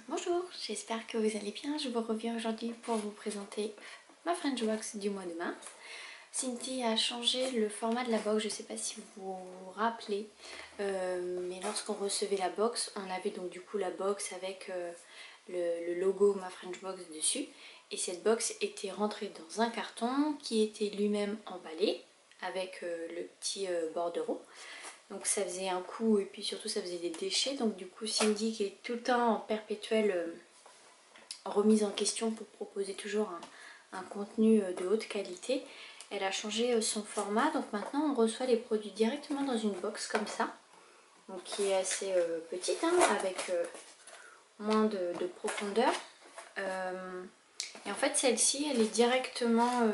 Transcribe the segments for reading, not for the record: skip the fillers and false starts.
Bonjour, j'espère que vous allez bien. Je vous reviens aujourd'hui pour vous présenter ma French box du mois de mars. Cindy a changé le format de la box, je ne sais pas si vous vous rappelez, mais lorsqu'on recevait la box, on avait donc du coup la box avec le logo ma French box dessus. Et cette box était rentrée dans un carton qui était lui-même emballé avec le petit bordereau. Donc ça faisait un coup et puis surtout ça faisait des déchets. Donc du coup Cindy, qui est tout le temps en perpétuelle remise en question pour proposer toujours un contenu de haute qualité, elle a changé son format. Donc maintenant on reçoit les produits directement dans une box comme ça, donc qui est assez petite, hein, avec moins de profondeur. Et en fait celle-ci elle est directement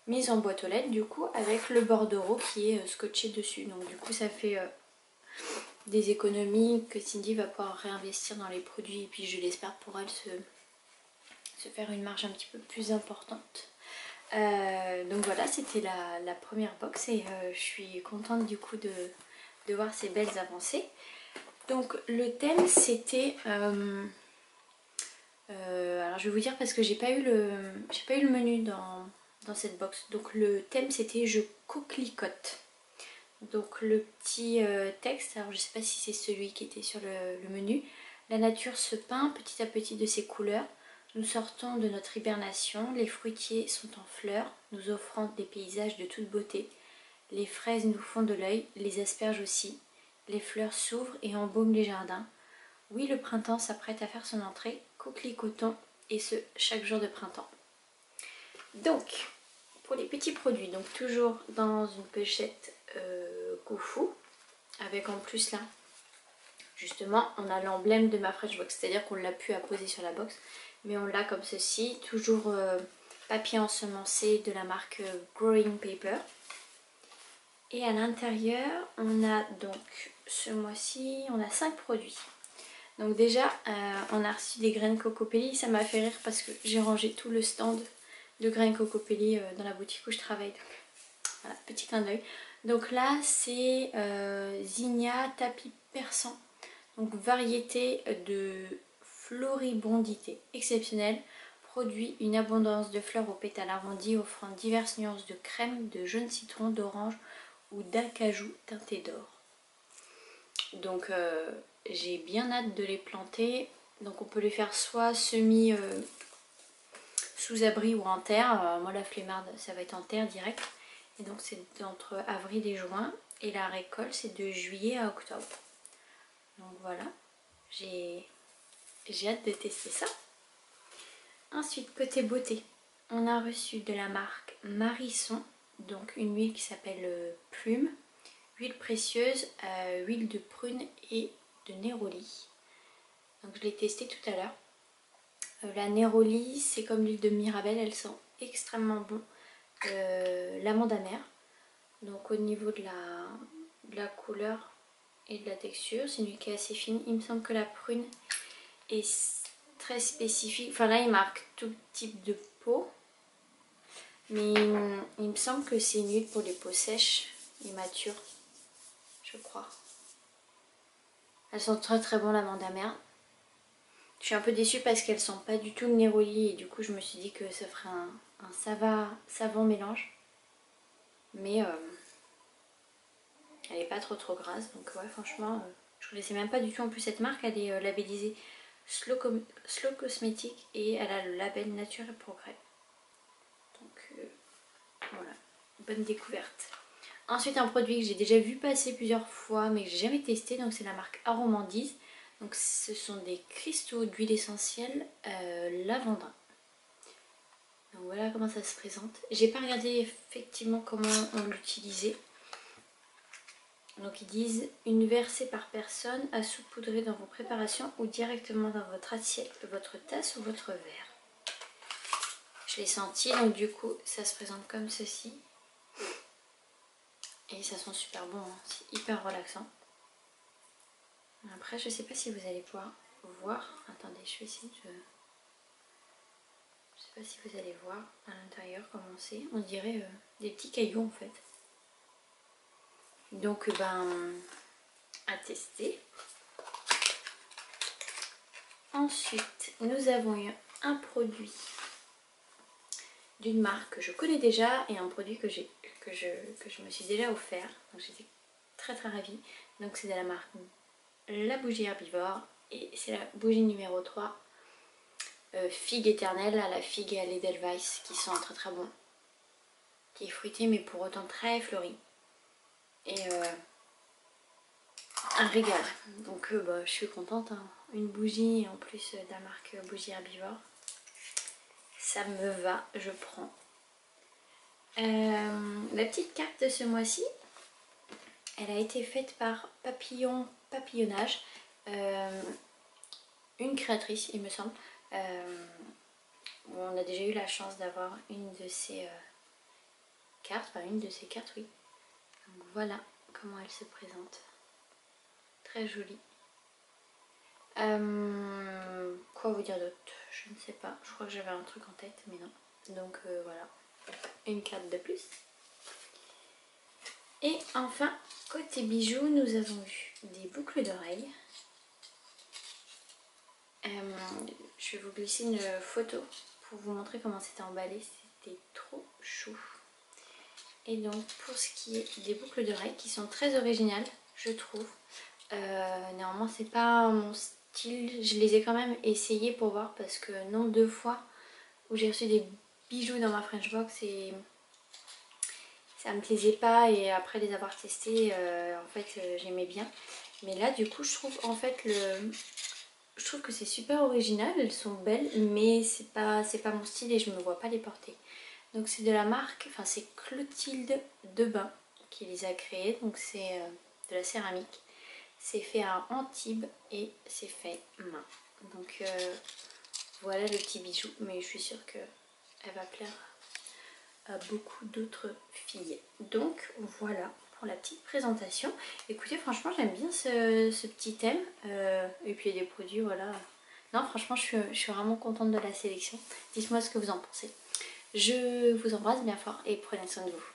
mise en boîte aux lettres du coup, avec le bordereau qui est scotché dessus. Donc du coup ça fait des économies que Cindy va pouvoir réinvestir dans les produits, et puis je l'espère pour elle se faire une marge un petit peu plus importante. Donc voilà, c'était la première box et je suis contente du coup de voir ces belles avancées. Donc le thème c'était alors je vais vous dire parce que j'ai pas eu le menu dans cette box. Donc le thème c'était je coquelicote. Donc le petit texte, alors je sais pas si c'est celui qui était sur le menu. La nature se peint petit à petit de ses couleurs. Nous sortons de notre hibernation, les fruitiers sont en fleurs, nous offrant des paysages de toute beauté. Les fraises nous font de l'œil, les asperges aussi. Les fleurs s'ouvrent et embaument les jardins. Oui, le printemps s'apprête à faire son entrée, coquelicotons, et ce, chaque jour de printemps. Donc, pour les petits produits, donc toujours dans une pochette Koufou, avec en plus là, justement, on a l'emblème de ma French box, c'est-à-dire qu'on l'a pu apposer sur la box, mais on l'a comme ceci, toujours papier ensemencé de la marque Growing Paper. Et à l'intérieur, on a donc ce mois-ci, on a 5 produits. Donc déjà, on a reçu des graines Cocopelli, ça m'a fait rire parce que j'ai rangé tout le stand de graines Cocopelli dans la boutique où je travaille. Donc, voilà, petit clin d'œil. Donc là, c'est Zinnia tapis persan. Donc variété de floribondité exceptionnelle. Produit une abondance de fleurs aux pétales arrondis offrant diverses nuances de crème, de jaune citron, d'orange ou d'acajou teinté d'or. Donc j'ai bien hâte de les planter. Donc on peut les faire soit semi sous abri ou en terre. Moi la flemmarde ça va être en terre direct. Et donc c'est entre avril et juin. Et la récolte c'est de juillet à octobre. Donc voilà, j'ai hâte de tester ça. Ensuite côté beauté, on a reçu de la marque Marisson. Donc une huile qui s'appelle Plume. Huile précieuse, huile de prune et de néroli. Donc je l'ai testé tout à l'heure. La néroli, c'est comme l'huile de Mirabelle, elle sent extrêmement bon. L'amande amère. Donc au niveau de la couleur et de la texture, c'est une huile qui est assez fine. Il me semble que la prune est très spécifique. Enfin là, il marque tout type de peau. Mais il me semble que c'est une huile pour les peaux sèches et matures, je crois. Elle sent très très bon l'amande amère. Je suis un peu déçue parce qu'elle sent pas du tout le néroli et du coup je me suis dit que ça ferait un savant mélange. Mais elle est pas trop grasse, donc ouais franchement je connaissais même pas du tout. En plus cette marque elle est labellisée Slow Cosmétique et elle a le label Nature et Progrès. Donc voilà, bonne découverte. Ensuite un produit que j'ai déjà vu passer plusieurs fois mais que j'ai jamais testé, donc c'est la marque Aromandise. Donc ce sont des cristaux d'huile essentielle lavandin. Donc voilà comment ça se présente. J'ai pas regardé effectivement comment on l'utilisait. Donc ils disent une versée par personne à saupoudrer dans vos préparations ou directement dans votre assiette, votre tasse ou votre verre. Je l'ai senti, donc du coup ça se présente comme ceci. Et ça sent super bon, hein. C'est hyper relaxant. Après je sais pas si vous allez pouvoir voir. Attendez, je vais essayer de... Je sais pas si vous allez voir à l'intérieur comment c'est. On dirait des petits cailloux en fait. Donc ben à tester. Ensuite, nous avons eu un produit d'une marque que je connais déjà et un produit que je me suis déjà offert. Donc j'étais très ravie. Donc c'est de la marque La Bougie Herbivore et c'est la bougie numéro 3. Figue éternelle à la figue et à l'Edelweiss qui sont très bons. Qui est fruité mais pour autant très fleuri. Et un régal. Donc bah, je suis contente. Hein. Une bougie en plus de la marque Bougie Herbivore. Ça me va, je prends. La petite carte de ce mois-ci, elle a été faite par Papillonnage, une créatrice il me semble. On a déjà eu la chance d'avoir une de ces cartes, enfin une de ces cartes, oui. Donc voilà comment elle se présente. Très jolie. Quoi vous dire d'autre? Je ne sais pas, je crois que j'avais un truc en tête mais non. Donc voilà, une carte de plus. Et enfin, côté bijoux, nous avons eu des boucles d'oreilles. Je vais vous glisser une photo pour vous montrer comment c'était emballé. C'était trop chou. Et donc pour ce qui est des boucles d'oreilles qui sont très originales, je trouve. Néanmoins c'est pas mon style. Je les ai quand même essayées pour voir parce que nombre de fois où j'ai reçu des bijoux dans ma French box et ça me plaisait pas et après les avoir testés en fait j'aimais bien. Mais là du coup je trouve en fait je trouve que c'est super original, elles sont belles mais c'est pas mon style et je me vois pas les porter. Donc c'est de la marque, enfin c'est Clotilde Debain qui les a créées, donc c'est de la céramique. C'est fait à Antibes et c'est fait main. Donc voilà le petit bijou, mais je suis sûre qu'elle va plaire à beaucoup d'autres filles. Donc voilà pour la petite présentation. Écoutez, franchement j'aime bien ce petit thème. Et puis il y a des produits, voilà. Non, franchement je suis vraiment contente de la sélection. Dites-moi ce que vous en pensez. Je vous embrasse bien fort et prenez soin de vous.